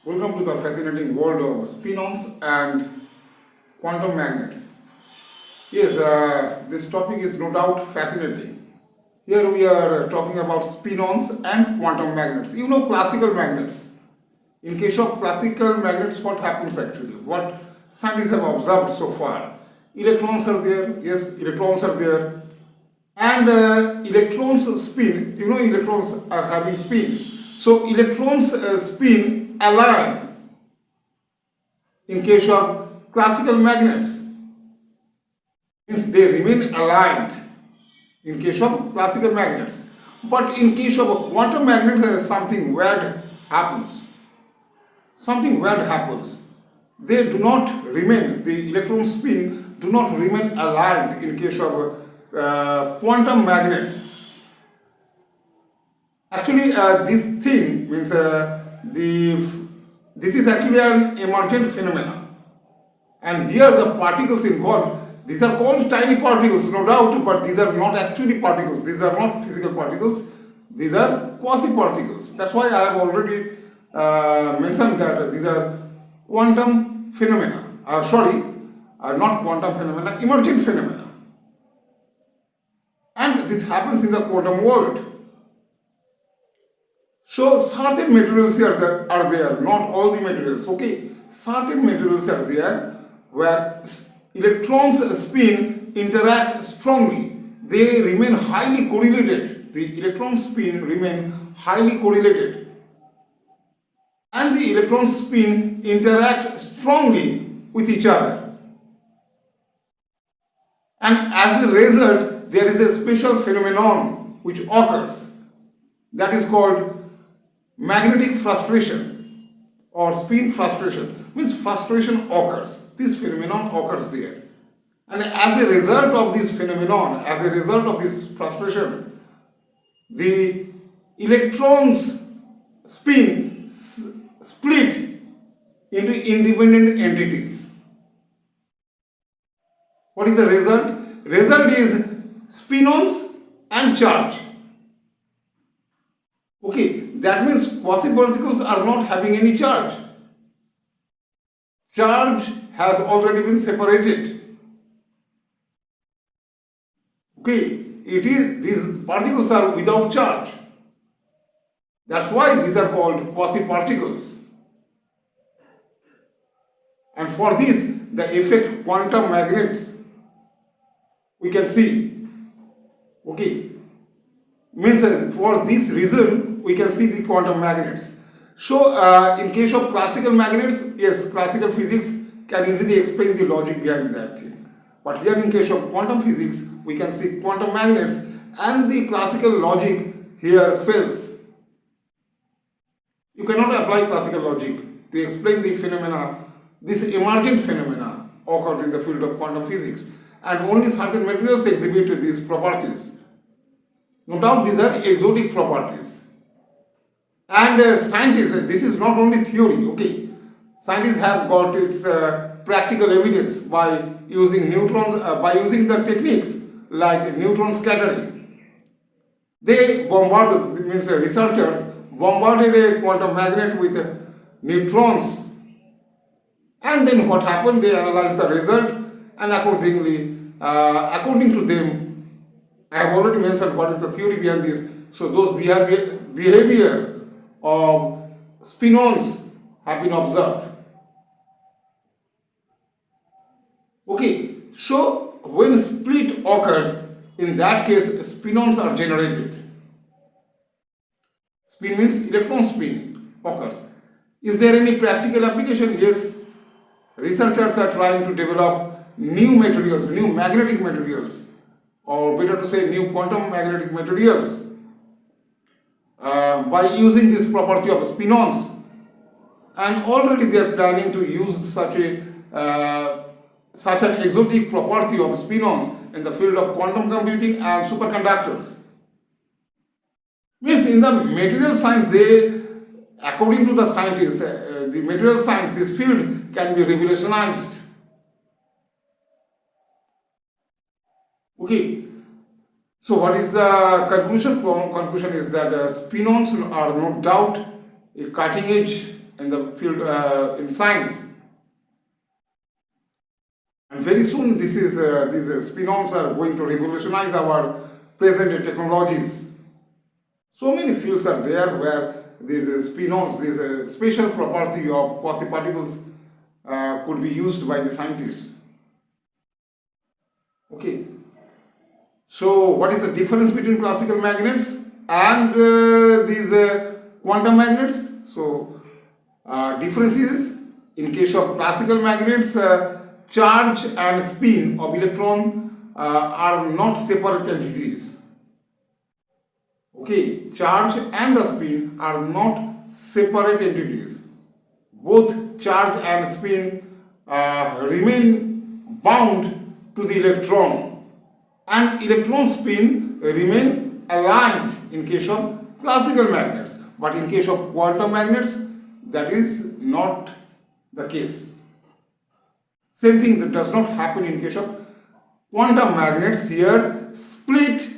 Welcome to the fascinating world of spinons and quantum magnets. Yes, this topic is no doubt fascinating. Here we are talking about spinons and quantum magnets. You know classical magnets. In case of classical magnets, what happens actually? What scientists have observed so far? Electrons are there. Yes, electrons are there. And electrons spin. You know electrons are having spin. So electrons spin align in case of classical magnets. Means they remain aligned in case of classical magnets. But in case of a quantum magnet, something weird happens. Something weird happens. They do not remain, the electron spin do not remain aligned in case of quantum magnets. Actually, this thing means this is actually an emergent phenomenon, and here the particles involved, these are called tiny particles, no doubt, but these are not actually particles. These are not physical particles. These are quasiparticles. That's why I have already mentioned that these are quantum phenomena. Not quantum phenomena, emergent phenomena, and this happens in the quantum world. So certain materials are there, not all the materials, okay? Certain materials are there where electrons spin interact strongly. They remain highly correlated. The electron spin remain highly correlated. And the electron spin interact strongly with each other. And as a result, there is a special phenomenon which occurs. That is called magnetic frustration or spin frustration. Means frustration occurs. This phenomenon occurs there. And as a result of this phenomenon, as a result of this frustration, the electrons spin split into independent entities. What is the result? Result is spinons and charge. Okay, that means quasiparticles are not having any charge. Charge has already been separated. Okay, these particles are without charge. That's why these are called quasiparticles. And for this, the effect quantum magnets we can see. Okay, means for this reason we can see the quantum magnets. So in case of classical magnets, yes, classical physics can easily explain the logic behind that thing. But here in case of quantum physics, we can see quantum magnets and the classical logic here fails. You cannot apply classical logic to explain the phenomena, this emergent phenomena occurred in the field of quantum physics, and only certain materials exhibit these properties. No doubt these are exotic properties. And scientists, this is not only theory, okay. Scientists have got its practical evidence by using the techniques like neutron scattering. They bombarded, means researchers bombarded a quantum magnet with neutrons, and then what happened? They analyzed the result, and according to them, I have already mentioned what is the theory behind this. So those behavior of spinons have been observed. Okay, so when split occurs, in that case spinons are generated. Spin means electron spin occurs. Is there any practical application? Yes, researchers are trying to develop new materials, new magnetic materials, or better to say new quantum magnetic materials by using this property of spinons, and already they are planning to use such an exotic property of spinons in the field of quantum computing and superconductors. Means in the material science, according to the scientists, the material science, this field can be revolutionized. Okay, so what is the conclusion? Conclusion is that spinons are no doubt a cutting edge in the field in science. And very soon these spin-ons are going to revolutionize our present technologies. So many fields are there where these spin-ons, this special property of quasiparticles could be used by the scientists. Okay. So what is the difference between classical magnets and these quantum magnets? So difference is, in case of classical magnets, charge and spin of electron are not separate entities. Okay, charge and the spin are not separate entities. Both charge and spin remain bound to the electron, and electron spin remain aligned in case of classical magnets. But in case of quantum magnets, that is not the case. Same thing that does not happen in case of quantum magnets. Here spin.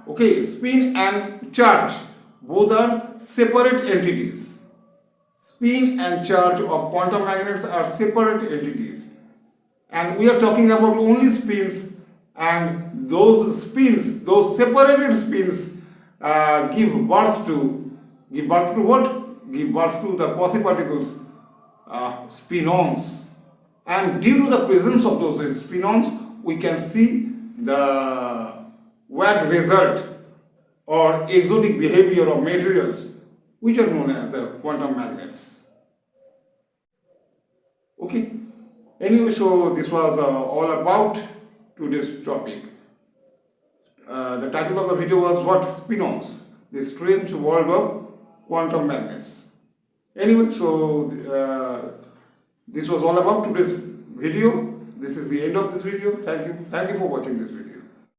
Okay, spin and charge both are separate entities. Spin and charge of quantum magnets are separate entities, and we are talking about only spins, and those spins, those separated spins give birth to what? Give birth to the quasiparticles, spinons. And due to the presence of those spinons, we can see the weird result or exotic behavior of materials which are known as the quantum magnets. Okay. Anyway, so this was all about today's topic. The title of the video was what? Spinons, the strange world of quantum magnets. Anyway, so this was all about today's video. This is the end of this video. Thank you for watching this video.